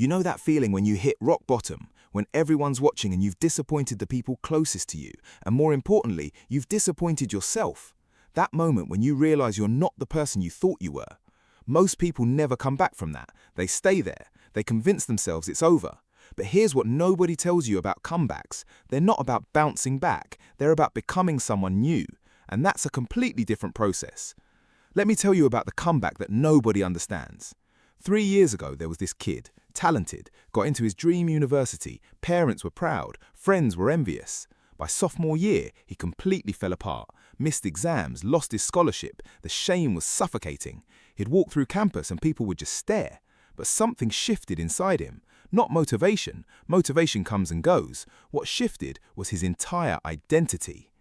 You know that feeling when you hit rock bottom, when everyone's watching and you've disappointed the people closest to you, and more importantly, you've disappointed yourself. That moment when you realize you're not the person you thought you were. Most people never come back from that. They stay there. They convince themselves it's over. But here's what nobody tells you about comebacks. They're not about bouncing back. They're about becoming someone new. And that's a completely different process. Let me tell you about the comeback that nobody understands. 3 years ago, there was this kid, talented, got into his dream university, parents were proud, friends were envious. By sophomore year, he completely fell apart, missed exams, lost his scholarship, the shame was suffocating. He'd walk through campus and people would just stare. But something shifted inside him. Not motivation. Motivation comes and goes. What shifted was his entire identity.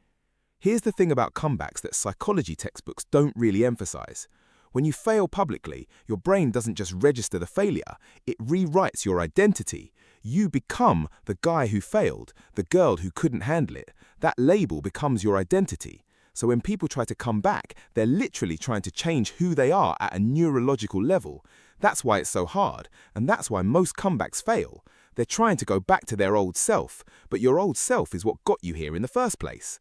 Here's the thing about comebacks that psychology textbooks don't really emphasize. When you fail publicly, your brain doesn't just register the failure, it rewrites your identity. You become the guy who failed, the girl who couldn't handle it. That label becomes your identity. So when people try to come back, they're literally trying to change who they are at a neurological level. That's why it's so hard, and that's why most comebacks fail. They're trying to go back to their old self, but your old self is what got you here in the first place.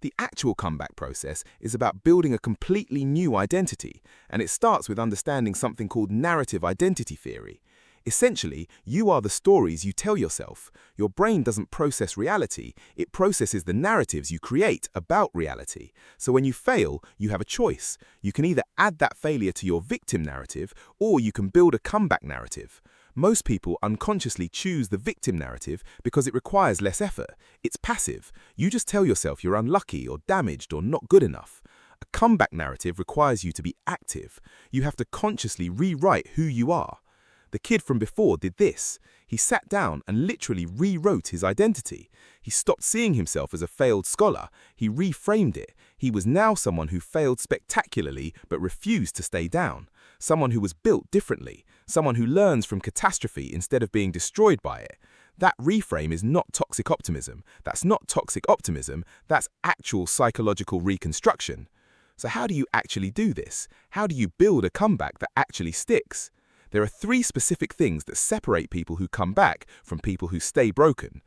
The actual comeback process is about building a completely new identity, and it starts with understanding something called narrative identity theory. Essentially, you are the stories you tell yourself. Your brain doesn't process reality, it processes the narratives you create about reality. So when you fail, you have a choice. You can either add that failure to your victim narrative, or you can build a comeback narrative. Most people unconsciously choose the victim narrative because it requires less effort. It's passive. You just tell yourself you're unlucky or damaged or not good enough. A comeback narrative requires you to be active. You have to consciously rewrite who you are. The kid from before did this. He sat down and literally rewrote his identity. He stopped seeing himself as a failed scholar. He reframed it. He was now someone who failed spectacularly but refused to stay down. Someone who was built differently. Someone who learns from catastrophe instead of being destroyed by it. That reframe is not toxic optimism. That's not toxic optimism. That's actual psychological reconstruction. So how do you actually do this? How do you build a comeback that actually sticks? There are 3 specific things that separate people who come back from people who stay broken.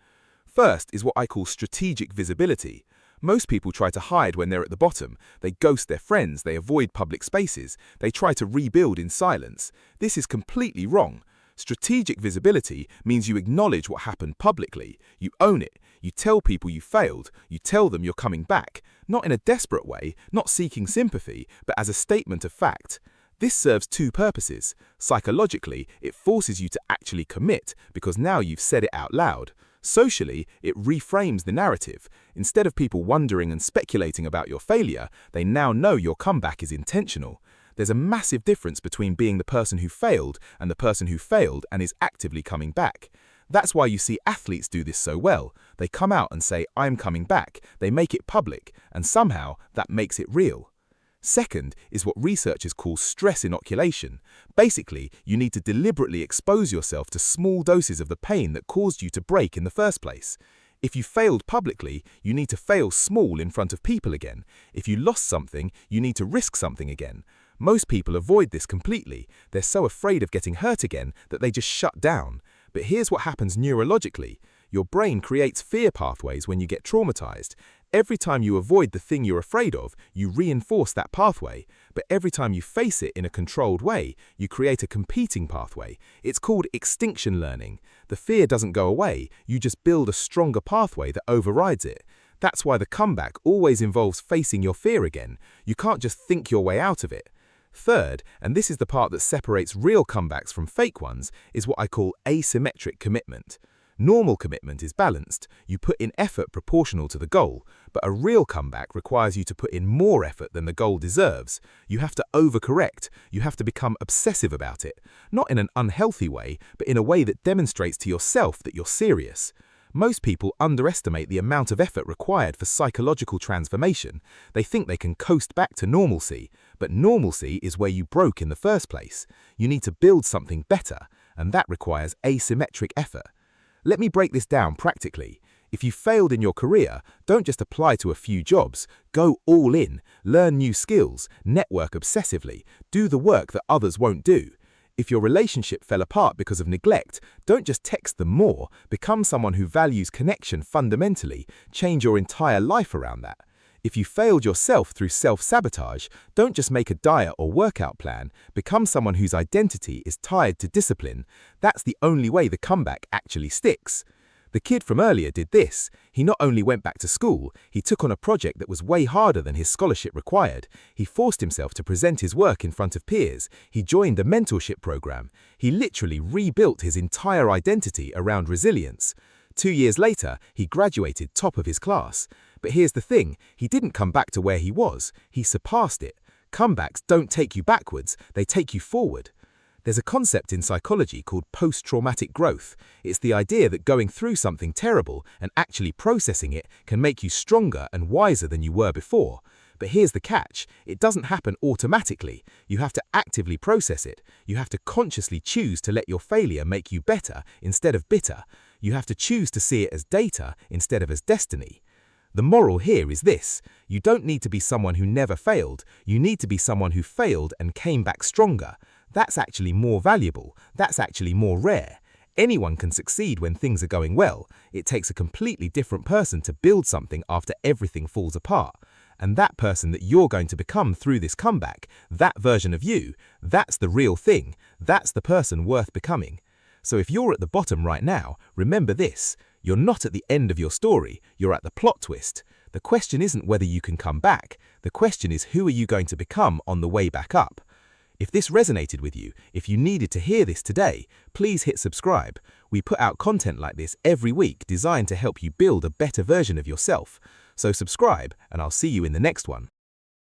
First is what I call strategic visibility. Most people try to hide when they're at the bottom. They ghost their friends, they avoid public spaces, they try to rebuild in silence. This is completely wrong. Strategic visibility means you acknowledge what happened publicly. You own it. You tell people you failed. You tell them you're coming back. Not in a desperate way, not seeking sympathy, but as a statement of fact. This serves 2 purposes. Psychologically, it forces you to actually commit because now you've said it out loud. Socially, it reframes the narrative. Instead of people wondering and speculating about your failure, they now know your comeback is intentional. There's a massive difference between being the person who failed and the person who failed and is actively coming back. That's why you see athletes do this so well. They come out and say, "I'm coming back." They make it public, and somehow that makes it real. Second is what researchers call stress inoculation. Basically, you need to deliberately expose yourself to small doses of the pain that caused you to break in the first place. If you failed publicly, you need to fail small in front of people again. If you lost something, you need to risk something again. Most people avoid this completely. They're so afraid of getting hurt again that they just shut down. But here's what happens neurologically. Your brain creates fear pathways when you get traumatized. Every time you avoid the thing you're afraid of, you reinforce that pathway. But every time you face it in a controlled way, you create a competing pathway. It's called extinction learning. The fear doesn't go away, you just build a stronger pathway that overrides it. That's why the comeback always involves facing your fear again. You can't just think your way out of it. Third, and this is the part that separates real comebacks from fake ones, is what I call asymmetric commitment. Normal commitment is balanced. You put in effort proportional to the goal, but a real comeback requires you to put in more effort than the goal deserves. You have to overcorrect. You have to become obsessive about it. Not in an unhealthy way, but in a way that demonstrates to yourself that you're serious. Most people underestimate the amount of effort required for psychological transformation. They think they can coast back to normalcy, but normalcy is where you broke in the first place. You need to build something better, and that requires asymmetric effort. Let me break this down practically. If you failed in your career, don't just apply to a few jobs. Go all in, learn new skills, network obsessively, do the work that others won't do. If your relationship fell apart because of neglect, don't just text them more, become someone who values connection fundamentally, change your entire life around that. If you failed yourself through self-sabotage, don't just make a diet or workout plan, become someone whose identity is tied to discipline. That's the only way the comeback actually sticks. The kid from earlier did this. He not only went back to school, he took on a project that was way harder than his scholarship required. He forced himself to present his work in front of peers. He joined a mentorship program. He literally rebuilt his entire identity around resilience. 2 years later, he graduated top of his class. But here's the thing, he didn't come back to where he was, he surpassed it. Comebacks don't take you backwards, they take you forward. There's a concept in psychology called post-traumatic growth. It's the idea that going through something terrible and actually processing it can make you stronger and wiser than you were before. But here's the catch, it doesn't happen automatically. You have to actively process it. You have to consciously choose to let your failure make you better instead of bitter. You have to choose to see it as data instead of as destiny. The moral here is this, you don't need to be someone who never failed, you need to be someone who failed and came back stronger. That's actually more valuable, that's actually more rare. Anyone can succeed when things are going well. It takes a completely different person to build something after everything falls apart. And that person that you're going to become through this comeback, that version of you, that's the real thing, that's the person worth becoming. So if you're at the bottom right now, remember this, you're not at the end of your story, you're at the plot twist. The question isn't whether you can come back, the question is who are you going to become on the way back up? If this resonated with you, if you needed to hear this today, please hit subscribe. We put out content like this every week designed to help you build a better version of yourself. So subscribe and I'll see you in the next one.